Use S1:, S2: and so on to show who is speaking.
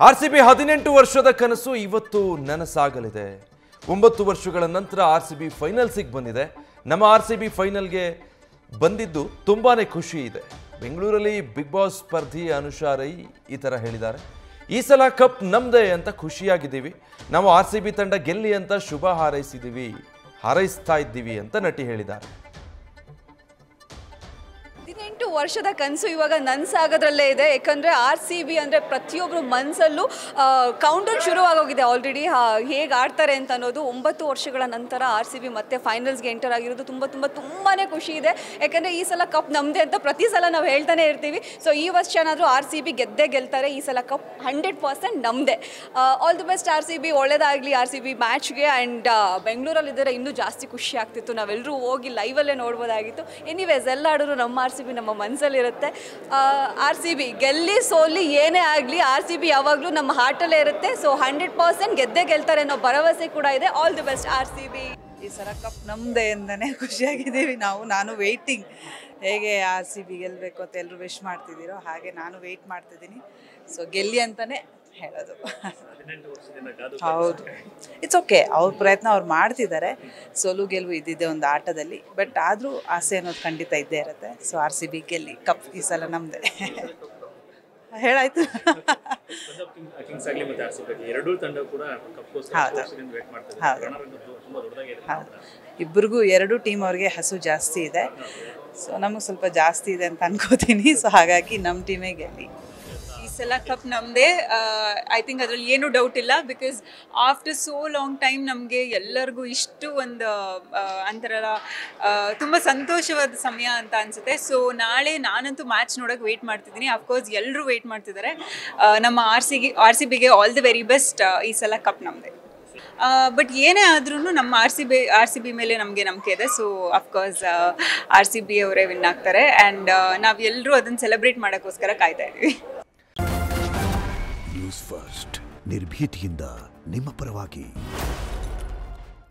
S1: RCB 18 ವರ್ಷದ ಕನಸು ಇವತ್ತು ನನಸಾಗಲಿದೆ. 9 ವರ್ಷಗಳ ನಂತರ ಆರ್ಸಿಬಿ ಫೈನಲ್ಸಿಗೆ ಬಂದಿದೆ. ನಮ್ಮ ಆರ್ಸಿಬಿ ಫೈನಲ್ಗೆ ಬಂದಿದ್ದು ತುಂಬಾನೇ ಖುಷಿ ಇದೆ. ಬೆಂಗಳೂರಲ್ಲಿ ಬಿಗ್ ಬಾಸ್ ಸ್ಪರ್ಧಿ ಅನುಷಾ ರೈ ಈ ತರ ಹೇಳಿದ್ದಾರೆ. ಈ ಸಲ ಕಪ್ ನಮ್ದೇ ಅಂತ ಖುಷಿಯಾಗಿದ್ದೀವಿ. ನಾವು ಆರ್ಸಿಬಿ ತಂಡ ಗೆಲ್ಲಿ ಅಂತ ಶುಭ ಹಾರೈಸ್ತಾ ಇದ್ದೀವಿ ಅಂತ ನಟಿ ಹೇಳಿದ್ದಾರೆ.
S2: 18 ವರ್ಷದ ಕನಸು ಇವಾಗ ನನಸಾಗೋದ್ರಲ್ಲೇ ಇದೆ. ಯಾಕಂದರೆ RCB ಅಂದರೆ ಪ್ರತಿಯೊಬ್ಬರು ಮನಸ್ಸಲ್ಲೂ ಕೌಂಟೌನ್ ಶುರುವಾಗೋಗಿದೆ ಆಲ್ರೆಡಿ. ಹೇಗೆ ಆಡ್ತಾರೆ ಅಂತ ಅನ್ನೋದು. 9 ವರ್ಷಗಳ ನಂತರ RCB ಮತ್ತೆ ಫೈನಲ್ಸ್ಗೆ ಎಂಟರ್ ಆಗಿರೋದು ತುಂಬಾ ಖುಷಿ ಇದೆ. ಯಾಕಂದರೆ ಈ ಸಲ ಕಪ್ ನಮ್ಮದೇ ಅಂತ ಪ್ರತಿ ಸಲ ನಾವು ಹೇಳ್ತಾನೆ ಇರ್ತೀವಿ. ಸೊ ಈ ವರ್ಷನಾದರೂ RCB ಗೆಲ್ತಾರೆ. ಈ ಸಲ ಕಪ್ 100% ನಮ್ಮದೇ. All the best RCB. ಒಳ್ಳೇದಾಗಲಿ RCB ಮ್ಯಾಚ್ಗೆ. ಆ್ಯಂಡ್ ಬೆಂಗಳೂರಲ್ಲಿದ್ದರೆ ಇನ್ನೂ ಜಾಸ್ತಿ ಖುಷಿ ಆಗ್ತಿತ್ತು. ನಾವೆಲ್ಲರೂ ಹೋಗಿ ಲೈವಲ್ಲೇ ನೋಡ್ಬೋದಾಗಿತ್ತು. ಎನಿವೇಸ್ ಎಲ್ಲ ಆಡೋರು ನಮ್ಮ RCB ನಮ್ಮ ಮನಸ್ಸಲ್ಲಿರುತ್ತೆ. RCB ಗೆಲ್ಲಿ ಸೋಲಿ ಏನೇ ಆಗಲಿ RCB ಯಾವಾಗಲೂ ನಮ್ಮ ಹಾರ್ಟಲ್ಲೇ ಇರುತ್ತೆ. ಸೊ 100% ಗೆಲ್ತಾರೆ ಅನ್ನೋ ಭರವಸೆ ಕೂಡ ಇದೆ. All the best RCB.
S3: ಈ ಸಲ ಕಪ್ ನಮ್ಮದೇ ಅಂತಲೇ ಖುಷಿಯಾಗಿದ್ದೀವಿ. ನಾನು ವೆಯ್ಟಿಂಗ್. ಹೇಗೆ RCB ಗೆಲ್ಲಬೇಕು ಅಂತ ಎಲ್ಲರೂ ವಿಶ್ ಮಾಡ್ತಿದ್ದೀರೋ ಹಾಗೆ ನಾನು ವೆಯ್ಟ್ ಮಾಡ್ತಿದ್ದೀನಿ. ಸೊ ಗೆಲ್ಲಿ ಅಂತಲೇ ಹೇಳೋದು. ಹೌದು, ಇಟ್ಸ್ ಓಕೆ. ಅವ್ರ ಪ್ರಯತ್ನ ಅವ್ರು ಮಾಡ್ತಿದ್ದಾರೆ. ಸೋಲು ಗೆಲುವು ಇದ್ದಿದ್ದೆ ಒಂದು ಆಟದಲ್ಲಿ. ಬಟ್ ಆದರೂ ಆಸೆ ಅನ್ನೋದು ಖಂಡಿತ ಇದ್ದೇ ಇರುತ್ತೆ. ಸೊ RCB ಗೆಲ್ಲಿ ಕಪ್ ಈ ಸಲ ನಮ್ಮದೇ. ಹೇಳಾಯ್ತು. ಇಬ್ಬರಿಗೂ ಎರಡೂ ಟೀಮ್ ಅವ್ರಿಗೆ ಹಸು ಜಾಸ್ತಿ ಇದೆ. ಸೊ ನಮಗೆ ಸ್ವಲ್ಪ ಜಾಸ್ತಿ ಇದೆ ಅಂತ ಅನ್ಕೋತೀನಿ. ಸೊ ಹಾಗಾಗಿ ನಮ್ಮ ಟೀಮೇ ಗೆಲ್ಲಿ.
S4: ಈ ಸಲ ಕಪ್ ನಮ್ಮದೇ. ಐ ಥಿಂಕ್ ಅದರಲ್ಲಿ ಏನೂ ಡೌಟ್ ಇಲ್ಲ. Because after so long time ನಮಗೆ ಎಲ್ಲರಿಗೂ ಇಷ್ಟು ಒಂದು ಅಂತಾರಲ್ಲ ತುಂಬ ಸಂತೋಷವಾದ ಸಮಯ ಅಂತ ಅನಿಸುತ್ತೆ. ಸೊ ನಾಳೆ ನಾನಂತೂ ಮ್ಯಾಚ್ ನೋಡೋಕೆ ವೆಯ್ಟ್ ಮಾಡ್ತಿದ್ದೀನಿ. ಅಫ್ಕೋರ್ಸ್ ಎಲ್ಲರೂ ವೆಯ್ಟ್ ಮಾಡ್ತಿದ್ದಾರೆ. ನಮ್ಮ RCBಗೆ ಆಲ್ ದಿ ವೆರಿ ಬೆಸ್ಟ್. ಈ ಸಲ ಕಪ್ ನಮ್ಮದೇ. ಬಟ್ ಏನೇ ಆದ್ರೂ ನಮ್ಮ RCB ಮೇಲೆ ನಮಗೆ ನಂಬಿಕೆ ಇದೆ. ಸೊ ಅಫ್ಕೋರ್ಸ್ RCB ಅವರೇ ವಿನ್ ಆಗ್ತಾರೆ. ಆ್ಯಂಡ್ ನಾವೆಲ್ಲರೂ ಅದನ್ನು ಸೆಲೆಬ್ರೇಟ್ ಮಾಡೋಕ್ಕೋಸ್ಕರ ಕಾಯ್ತಾ ಇದ್ದೀವಿ.
S5: ನ್ಯೂಸ್ ಫಸ್ಟ್ ನಿರ್ಭೀತಿಯಿಂದ ನಿಮ್ಮ ಪರವಾಗಿ.